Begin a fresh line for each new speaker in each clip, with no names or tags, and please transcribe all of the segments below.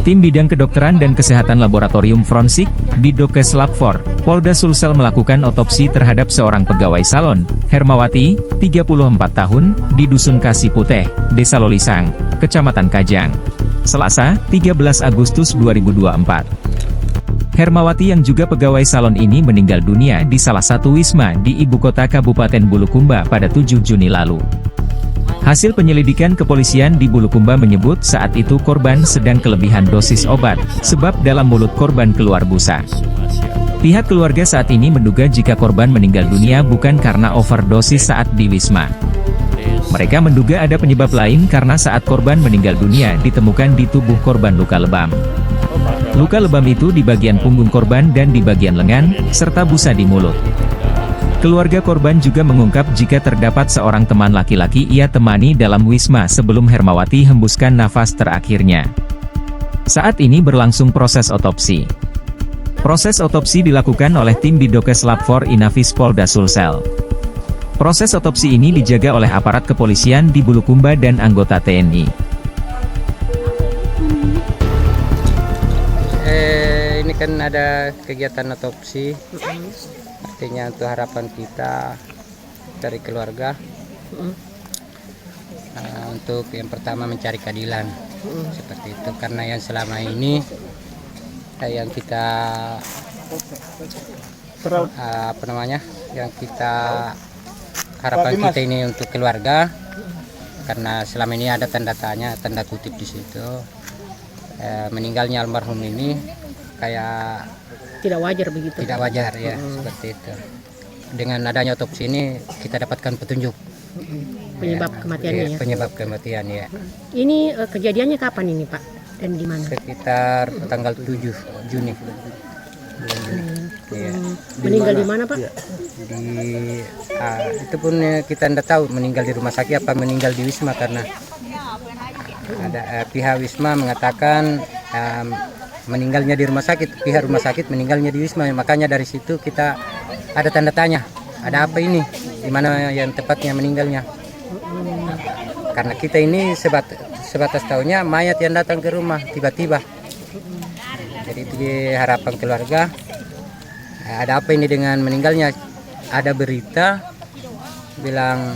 Tim Bidang Kedokteran dan Kesehatan Laboratorium Forensik, Bidokes Labfor, Polda Sulsel melakukan otopsi terhadap seorang pegawai salon, Hermawati, 34 tahun, di Dusun Kasih Putih, Desa Lolisang, Kecamatan Kajang. Selasa, 13 Agustus 2024. Hermawati yang juga pegawai salon ini meninggal dunia di salah satu wisma di ibu kota Kabupaten Bulukumba pada 7 Juni lalu. Hasil penyelidikan kepolisian di Bulukumba menyebut saat itu korban sedang kelebihan dosis obat, sebab dalam mulut korban keluar busa. Pihak keluarga saat ini menduga jika korban meninggal dunia bukan karena overdosis saat di wisma. Mereka menduga ada penyebab lain karena saat korban meninggal dunia ditemukan di tubuh korban luka lebam. Luka lebam itu di bagian punggung korban dan di bagian lengan, serta busa di mulut. Keluarga korban juga mengungkap jika terdapat seorang teman laki-laki ia temani dalam wisma sebelum Hermawati hembuskan nafas terakhirnya. Saat ini berlangsung proses otopsi. Proses otopsi dilakukan oleh tim Bidokes Labfor Inavis Polda Sulsel. Proses otopsi ini dijaga oleh aparat kepolisian di Bulukumba dan anggota TNI.
Ini kan ada kegiatan otopsi. Artinya untuk harapan kita dari keluarga untuk yang pertama mencari keadilan seperti itu, karena yang selama ini yang kita yang kita harapan kita ini untuk keluarga, karena selama ini ada tanda tanya, tanda kutip di situ, meninggalnya almarhum ini kayak
tidak wajar begitu.
Tidak wajar ya, seperti itu. Dengan adanya otopsi ini kita dapatkan petunjuk
penyebab kematiannya ya.
Penyebab kematian ya.
Ini kejadiannya kapan ini Pak? Dan di mana?
Sekitar tanggal 7 Juni. Ya.
Meninggal di mana Pak?
Itu pun kita tidak tahu meninggal di rumah sakit apa meninggal di wisma, karena ada pihak wisma mengatakan meninggalnya di rumah sakit, pihak rumah sakit meninggalnya di wisma, makanya dari situ kita ada tanda tanya, ada apa ini, di mana yang tepatnya meninggalnya. Karena kita ini sebatas tahunya mayat yang datang ke rumah tiba-tiba. Jadi itu harapan keluarga, ada apa ini dengan meninggalnya. Ada berita bilang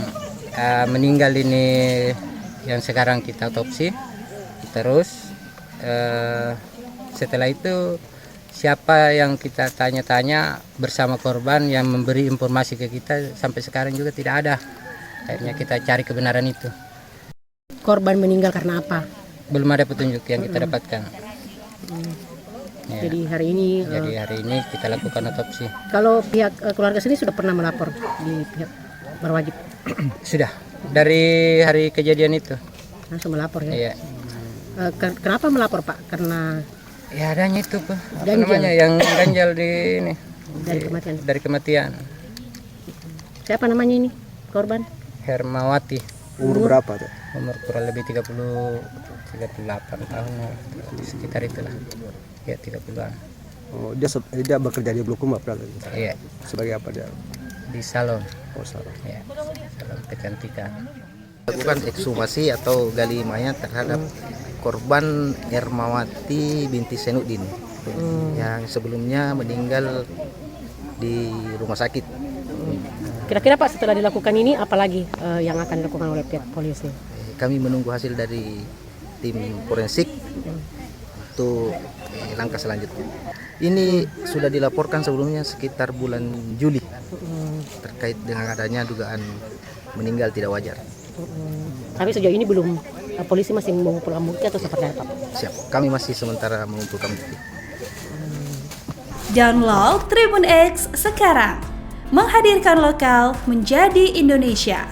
meninggal ini yang sekarang kita otopsi, terus setelah itu siapa yang kita tanya-tanya bersama korban yang memberi informasi ke kita sampai sekarang juga tidak ada. Akhirnya kita cari kebenaran itu.
Korban meninggal karena apa?
Belum ada petunjuk yang kita dapatkan. Ya.
Jadi hari ini
kita lakukan otopsi.
Kalau pihak keluarga sendiri sudah pernah melapor di pihak berwajib?
Sudah, dari hari kejadian itu.
Langsung melapor ya?
Iya.
Kenapa melapor Pak? Karena
ya adanya itu apa namanya yang ganjal di ini dari kematian.
Siapa namanya ini korban?
Hermawati.
Umur berapa tuh?
Umur kurang lebih 38 tahun, sekitar itulah. Ya 30-an.
Oh, dia bekerja di Bulukumba berarti.
Iya.
Sebagai apa dia?
Di salon.
Oh, salon.
Ya, salon kecantikan.
Lakukan ekshumasi atau gali mayat terhadap korban Hermawati binti Senudin yang sebelumnya meninggal di rumah sakit.
Kira-kira Pak setelah dilakukan ini apalagi yang akan dilakukan oleh pihak polisi?
Kami menunggu hasil dari tim forensik untuk langkah selanjutnya. Ini sudah dilaporkan sebelumnya sekitar bulan Juli terkait dengan adanya dugaan meninggal tidak wajar.
Tapi sejauh ini belum, polisi masih mengumpulkan bukti atau seperti apa?
Siap, kami masih sementara mengumpulkan bukti.
Download Tribun X sekarang, menghadirkan lokal menjadi Indonesia.